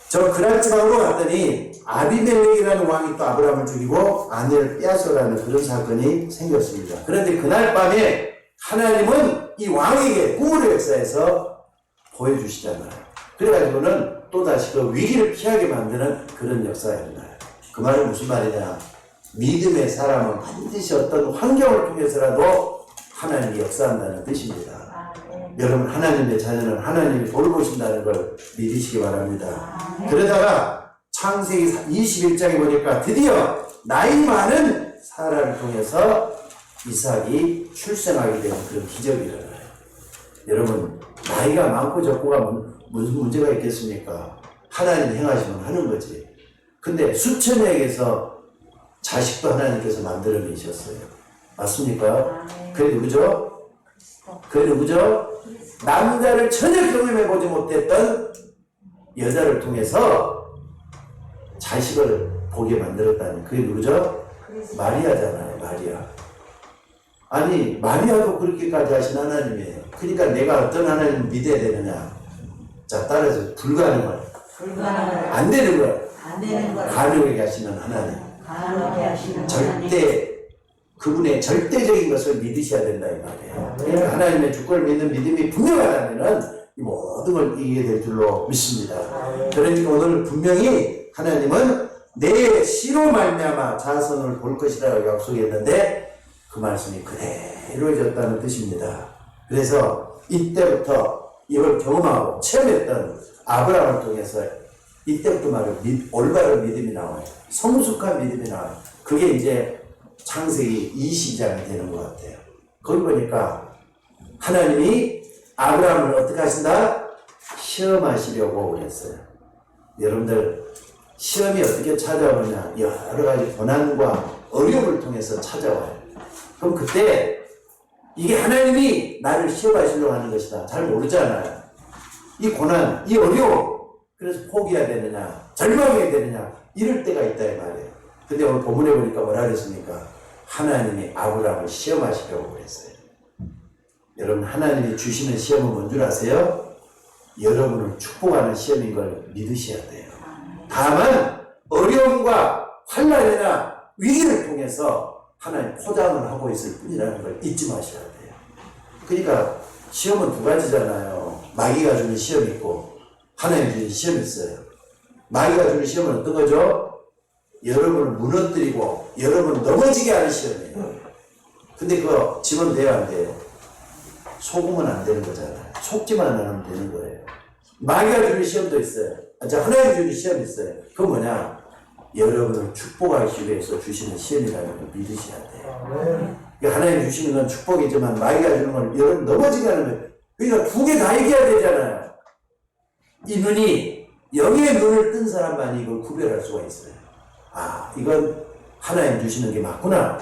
저 그랄 지방으로 갔더니 아비멜렉이라는 왕이 또 아브라함을 죽이고 아내를 빼앗아가는 그런 사건이 생겼습니다. 그런데 그날 밤에 하나님은 이 왕에게 꿈을 역사해서 보여주시잖아요. 그래가지고는 또다시 그 위기를 피하게 만드는 그런 역사가 일어나요. 그 말은 무슨 말이냐? 믿음의 사람은 반드시 어떤 환경을 통해서라도 하나님이 역사한다는 뜻입니다. 여러분, 하나님의 자녀는 하나님이 돌보신다는 걸 믿으시기 바랍니다. 그러다가 창세기 21장에 보니까 드디어 나이 많은 사라를 통해서 이삭이 출생하게 되는 그런 기적이 일어나요. 여러분, 나이가 많고 적고가 무슨 문제가 있겠습니까? 하나님 행하시면 하는 거지. 근데 수천에게서 자식도 하나님께서 만들어내셨어요. 맞습니까? 그게 누구죠? 그게 누구죠? 남자를 전혀 경험해보지 못했던 여자를 통해서 자식을 보게 만들었다니. 그게 누구죠? 마리아잖아요. 마리아. 아니, 마리아도 그렇게까지 하신 하나님이에요. 그러니까 내가 어떤 하나님을 믿어야 되느냐? 자, 따라서 불가능을 안 되는 걸 가능하게 하시는 하나님. 절대 그분의 절대적인 것을 믿으셔야 된다 이 말이에요. 그러니까 하나님의 주권을 믿는 믿음이 분명하다면은 이 모든 걸 이기게 될 줄로 믿습니다. 그러니까 오늘 분명히 하나님은 내 씨로 말미암아 자손을 볼 것이라고 약속했는데 그 말씀이 그대로 이루어졌다는 뜻입니다. 그래서 이때부터 이걸 경험하고 체험했던 아브라함을 통해서 이때부터 말을 올바른 믿음이 나와요. 성숙한 믿음이 나와요. 그게 이제 창세기 20장이 되는 것 같아요. 거기 보니까 하나님이 아브라함을 어떻게 하신다? 시험하시려고 그랬어요. 여러분들, 시험이 어떻게 찾아오느냐? 여러 가지 고난과 어려움을 통해서 찾아와요. 그럼 그때 이게 하나님이 나를 시험하시려고 하는 것이다. 잘 모르잖아요. 이 고난, 이 어려움, 그래서 포기해야 되느냐, 절망해야 되느냐, 이럴 때가 있다 이 말이에요. 근데 오늘 본문에 보니까 뭐라 그랬습니까? 하나님이 아브라함을 시험하시려고 그랬어요. 여러분, 하나님이 주시는 시험은 뭔 줄 아세요? 여러분을 축복하는 시험인 걸 믿으셔야 돼요. 다만 어려움과 환난이나 위기를 통해서 하나님 포장을 하고 있을 뿐이라는 걸 잊지 마셔야 돼요. 그러니까 시험은 두 가지잖아요. 마귀가 주는 시험이 있고 하나님 주는 시험이 있어요. 마귀가 주는 시험은 어떤 거죠? 여러분을 무너뜨리고 여러분을 넘어지게 하는 시험이에요. 근데 그거 지원돼야 안 돼요. 속으면 안 되는 거잖아요. 속지만 안 하면 되는 거예요. 마귀가 주는 시험도 있어요. 하나님 주는 시험이 있어요. 그건 뭐냐? 여러분을 축복하기 위해서 주시는 시험이라는 걸 믿으셔야 돼요. 하나님 주시는 건 축복이지만 마귀가 주는 건 여러분 넘어지게 하는 거예요. 그러니까 두 개 다 이겨야 되잖아요. 이 눈이 영의 눈을 뜬 사람만이 이걸 구별할 수가 있어요. 아, 이건 하나님 주시는 게 맞구나.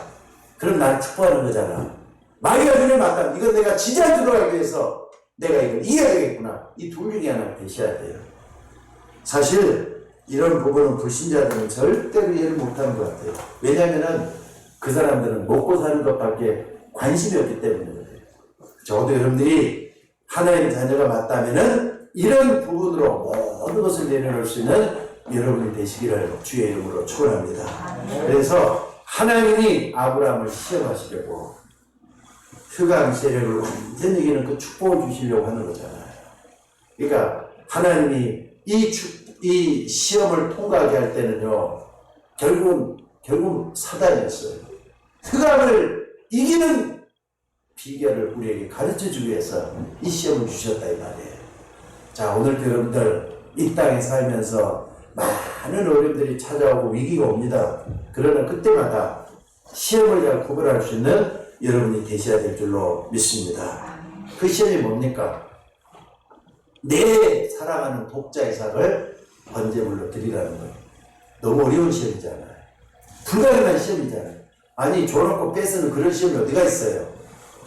그럼 난 축복하는 거잖아. 마귀가 주는 맞다. 이건 내가 지장 들어가기 위해서 내가 이걸 이겨야 되겠구나. 이 둘 중에 하나를 되셔야 돼요. 사실 이런 부분은 불신자들은 절대로 이해를 못하는 것 같아요. 왜냐하면 그 사람들은 먹고 사는 것밖에 관심이 없기 때문에 그래요. 적어도 여러분들이 하나님의 자녀가 맞다면은 이런 부분으로 모든 것을 내려놓을 수 있는 여러분이 되시기를 주의 이름으로 축원합니다. 그래서 하나님이 아브라함을 시험하시려고 흑암 세력을 완전히 이기는 그 축복을 주시려고 하는 거잖아요. 그러니까 하나님이 이 시험을 통과하게 할 때는요, 결국은 사단이었어요. 흑암을 이기는 비결을 우리에게 가르쳐 주기 위해서 이 시험을 주셨다 이 말이에요. 자, 오늘도 여러분들 이 땅에 살면서 많은 어려움들이 찾아오고 위기가 옵니다. 그러나 그때마다 시험을 잘 구별할 수 있는 여러분이 되셔야 될 줄로 믿습니다. 그 시험이 뭡니까? 내 사랑하는 독자 이삭을 번제물로 드리라는 거예요. 너무 어려운 시험이잖아요. 불가능한 시험이잖아요. 아니, 줘놓고 뺏는 그런 시험이 어디가 있어요?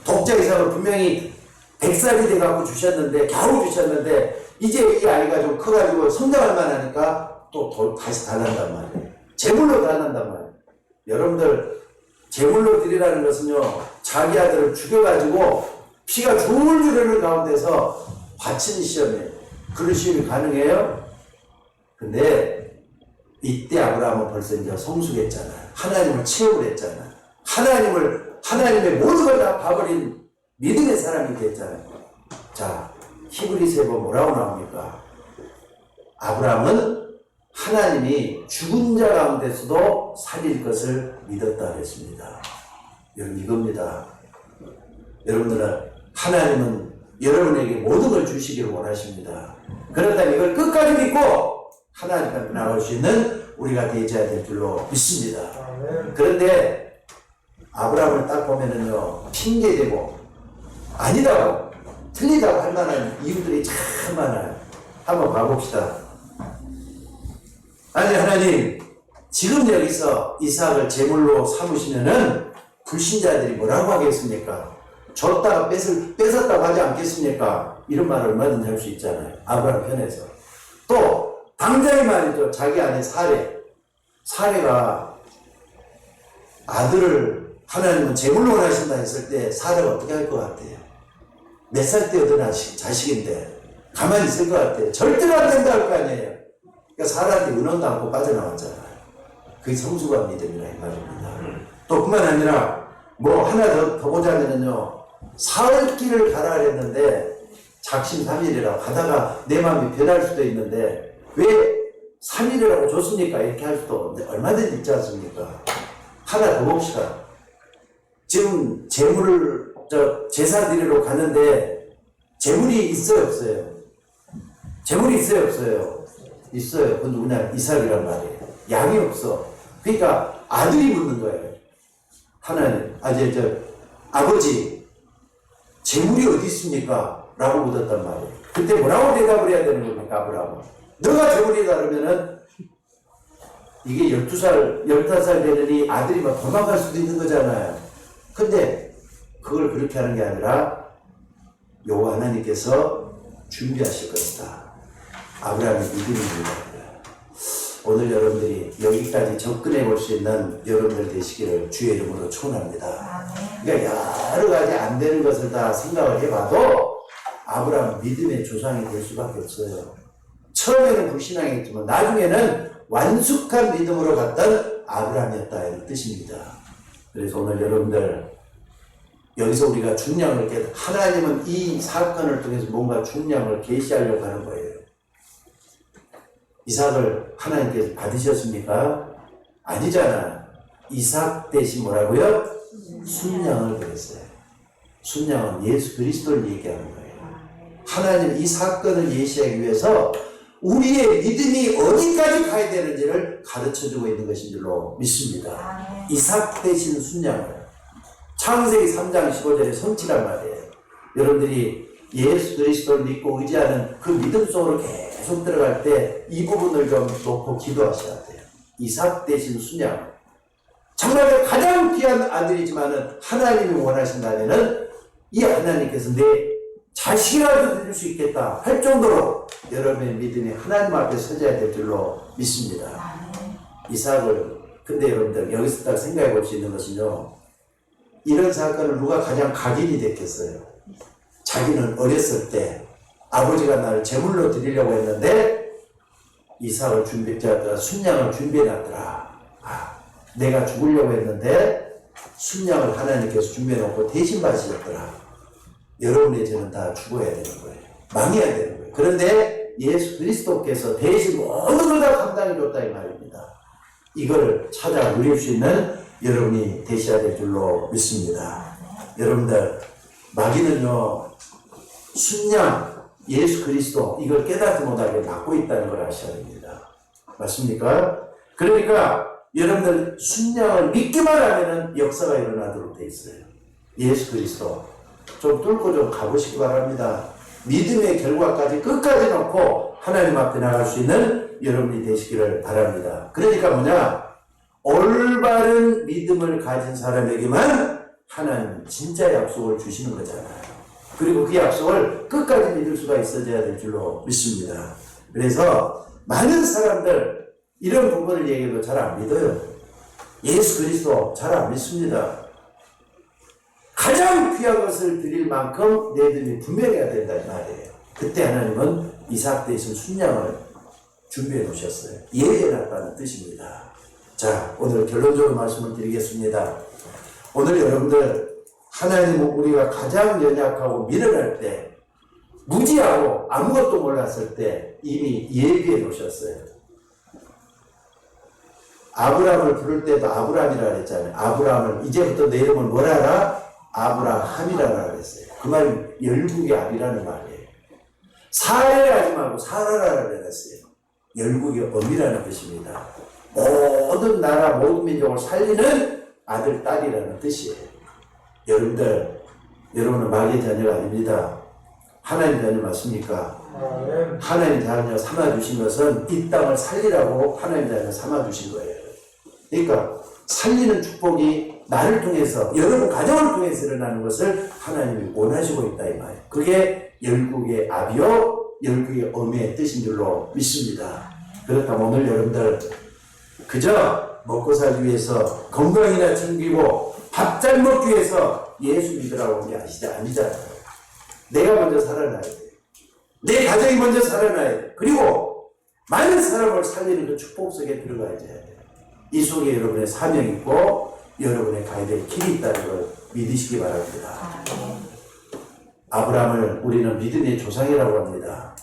독자 이삭을 분명히 100살이 돼갖고 주셨는데, 겨우 주셨는데, 이제 이 아이가 좀 커가지고 성장할 만하니까 또 다시 달란단 말이에요. 제물로 달란단 말이에요. 여러분들, 제물로 드리라는 것은요, 자기 아들을 죽여가지고 피가 줄줄 흐르는 가운데서 바치는 시험이에요. 그런 시험이 가능해요? 근데 이때 아브라함은 벌써 이제 성숙했잖아요. 하나님을 체험을 했잖아요. 하나님의 모든 걸 다 봐버린 믿음의 사람이 됐잖아요. 자, 히브리서에 보면 뭐라고 나옵니까? 아브라함은 하나님이 죽은 자 가운데서도 살릴 것을 믿었다 그랬습니다. 여러분, 이겁니다. 여러분들은 하나님은 여러분에게 모든 걸 주시기를 원하십니다. 그렇다면 이걸 끝까지 믿고 하나님 앞에 나갈 수 있는 우리가 되어야 될 줄로 믿습니다. 그런데 아브라함을 딱 보면은요, 핑계대고 아니다고 틀리다고 할 만한 이유들이 참 많아요. 한번 봐봅시다. 아니, 하나님, 지금 여기서 이삭을 제물로 삼으시면은 불신자들이 뭐라고 하겠습니까? 줬다가 뺏었다고 하지 않겠습니까? 이런 말을 얼마든지 할 수 있잖아요. 아브라함 편에서. 또 당장이 말이죠. 자기 아내 사레가 아들을 하나님은 제물로 원하신다 했을 때 사레가 어떻게 할 것 같아요? 몇 살 때 얻은 자식인데 가만히 있을 것 같아요. 절대로 안 된다 할 거 아니에요. 그러니까 사라한테 은원도 않고 빠져나왔잖아요. 그게 성숙한 믿음이라 이 말입니다. 또 그만 아니라 뭐 하나 더 보자면요, 사흘 길을 가라 그랬는데 작심삼일이라고 가다가 내 마음이 변할 수도 있는데 왜 3일이라고 줬습니까? 이렇게 할 수도 없는데 얼마든지 있지 않습니까? 하나 더 봅시다. 지금 제사 드리러 가는데 재물이 있어요, 없어요? 재물이 있어요, 없어요? 있어요. 그 누구냐? 이삭이란 말이에요. 양이 없어. 그러니까 아들이 묻는 거예요. 하나님, 아버지, 재물이 어디 있습니까? 라고 묻었단 말이에요. 그때 뭐라고 대답을 해야 되는 겁니까, 아브라함은? 너가 재물이다 그러면은 이게 12살, 15살 되느니 아들이 막 도망갈 수도 있는 거잖아요. 근데 그걸 그렇게 하는 게 아니라 여호와 하나님께서 준비하실 것이다. 아브라함의 믿음입니다. 오늘 여러분들이 여기까지 접근해 볼 수 있는 여러분들 되시기를 주의 이름으로 축원합니다. 그러니까 여러 가지 안 되는 것을 다 생각을 해봐도 아브라함은 믿음의 조상이 될 수밖에 없어요. 처음에는 불신앙이었지만 나중에는 완숙한 믿음으로 갔던 아브라함이었다 이런 뜻입니다. 그래서 오늘 여러분들 여기서 우리가 중량을 하나님은 이 사건을 통해서 뭔가 중량을 계시하려고 하는 거예요. 이삭을 하나님께서 받으셨습니까? 아니잖아. 이삭 대신 뭐라고요? 순양을 그랬어요. 순양은 예수 그리스도를 얘기하는 거예요. 하나님 이 사건을 예시하기 위해서 우리의 믿음이 어디까지 가야 되는지를 가르쳐주고 있는 것인 줄로 믿습니다. 이삭 대신 순양을. 창세기 3장 15절의 성취란 말이에요. 여러분들이 예수 그리스도를 믿고 의지하는 그 믿음 속으로 계속 들어갈 때 이 부분을 좀 놓고 기도하셔야 돼요. 이삭 대신 순양. 정말 가장 귀한 아들이지만은 하나님이 원하신다면은 이 하나님께서 내 자식이라도 드릴 수 있겠다 할 정도로 여러분의 믿음이 하나님 앞에 서져야 될 줄로 믿습니다. 이삭을, 근데 여러분들 여기서 딱 생각해 볼 수 있는 것은요, 이런 사건을 누가 가장 각인이 됐겠어요? 자기는 어렸을 때 아버지가 나를 제물로 드리려고 했는데 이삭을 순양을 준비해놨더라. 내가 죽으려고 했는데 순양을 하나님께서 준비해놓고 대신 받으셨더라. 여러분의 죄는 다 죽어야 되는 거예요. 망해야 되는 거예요. 그런데 예수 그리스도께서 대신 모든 걸 다 감당해줬다 이 말입니다. 이걸 찾아 누릴 수 있는 여러분이 되셔야 될 줄로 믿습니다. 여러분들 마귀는요, 순양 예수 그리스도 이걸 깨닫지 못하게 막고 있다는 걸 아셔야 됩니다. 맞습니까? 그러니까 여러분들 순양을 믿기만 하면은 역사가 일어나도록 돼 있어요. 예수 그리스도 좀 뚫고 좀 가보시기 바랍니다. 믿음의 결과까지 끝까지 놓고 하나님 앞에 나갈 수 있는 여러분이 되시기를 바랍니다. 그러니까 뭐냐? 올바른 믿음을 가진 사람에게만 하나님 진짜 약속을 주시는 거잖아요. 그리고 그 약속을 끝까지 믿을 수가 있어야 될 줄로 믿습니다. 그래서 많은 사람들 이런 부분을 얘기해도 잘 안 믿어요. 예수 그리스도 잘 안 믿습니다. 가장 귀한 것을 드릴 만큼 내 믿음이 분명해야 된다 이 말이에요. 그때 하나님은 이삭 대신 순양을 준비해 놓으셨어요. 예배해놨다는 뜻입니다. 자, 오늘 결론적으로 말씀을 드리겠습니다. 오늘 여러분들 하나님은 우리가 가장 연약하고 미련할 때, 무지하고 아무것도 몰랐을 때 이미 예비해 놓으셨어요. 아브라함을 부를 때도 아브라함이라 그랬잖아요. 아브라함을 이제부터 내 이름을 뭐라 하라? 아브라함이라고 그랬어요. 그 말은 열국의 압이라는 말이에요. 사례를 하지 말고 사라라 그랬어요. 열국의 엄이라는 뜻입니다. 모든 나라 모든 민족을 살리는 아들 딸이라는 뜻이에요. 여러분은 마귀의 자녀가 아닙니다. 하나님 자녀 맞습니까? 하나님 자녀 삼아주신 것은 이 땅을 살리라고 하나님 자녀 삼아주신 거예요. 그러니까 살리는 축복이 나를 통해서, 여러분 가정을 통해서 일어나는 것을 하나님이 원하시고 있다 이 말이에요. 그게 열국의 압이요 열국의 엄의 뜻인 줄로 믿습니다. 그렇다면 오늘 여러분들 그저 먹고 살기 위해서 건강이나 챙기고 밥 잘 먹기 위해서 예수 믿으라고 온 게 아니잖아요. 내가 먼저 살아나야 돼요. 내 가정이 먼저 살아나야 돼요. 그리고 많은 사람을 살리는 그 축복 속에 들어가야 돼요. 이 속에 여러분의 사명이 있고 여러분의 가야 될 길이 있다는 걸 믿으시기 바랍니다. 아브라함을 우리는 믿음의 조상이라고 합니다.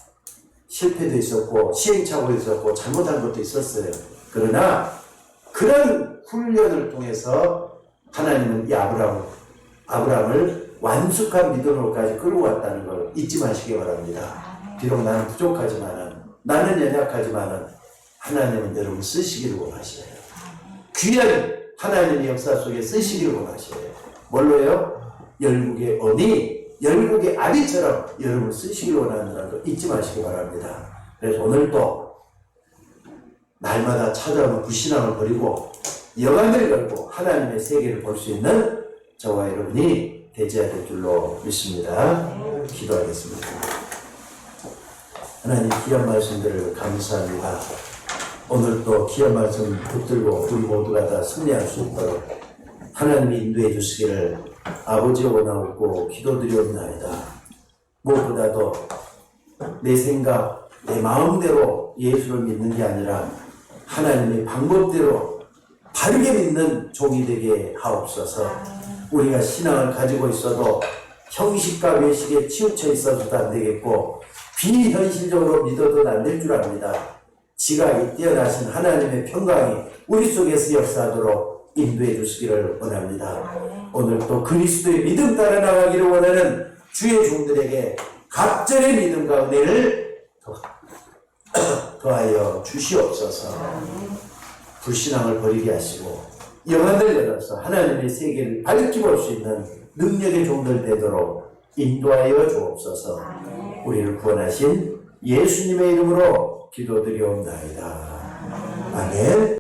실패도 있었고 시행착오도 있었고 잘못한 것도 있었어요. 그러나 그런 훈련을 통해서 하나님은 이 아브라함을 완숙한 믿음으로까지 끌고 왔다는 걸 잊지 마시기 바랍니다. 비록 나는 부족하지만은, 나는 연약하지만은 하나님은 여러분 쓰시기를 원하셔요. 귀한 하나님의 역사 속에 쓰시기를 원하셔요. 뭘로요? 열국의 언이, 열국의 아비처럼 여러분 쓰시기를 원한다는 걸 잊지 마시기 바랍니다. 그래서 오늘도 날마다 찾아오는 불신앙을 버리고 영안을 걸고 하나님의 세계를 볼 수 있는 저와 여러분이 되어야 될 줄로 믿습니다. 기도하겠습니다. 하나님 귀한 말씀들을 감사합니다. 오늘도 귀한 말씀 붙들고 우리 모두가 다 승리할 수 있도록 하나님이 인도해 주시기를 아버지여 원하옵고 기도드리옵나이다. 무엇보다도 내 생각, 내 마음대로 예수를 믿는 게 아니라 하나님의 방법대로 바르게 믿는 종이 되게 하옵소서. 우리가 신앙을 가지고 있어도 형식과 외식에 치우쳐 있어서도 안 되겠고 비현실적으로 믿어도 안 될 줄 압니다. 지각이 뛰어나신 하나님의 평강이 우리 속에서 역사하도록 인도해 주시기를 원합니다. 오늘 또 그리스도의 믿음 따라 나가기를 원하는 주의 종들에게 각절의 믿음과 은혜를 더하여 주시옵소서. 불신앙을 버리게 하시고 영안을 열어서 하나님의 세계를 밝히 볼 수 있는 능력의 종들 되도록 인도하여 주옵소서. 우리를 구원하신 예수님의 이름으로 기도드리옵나이다. 아멘.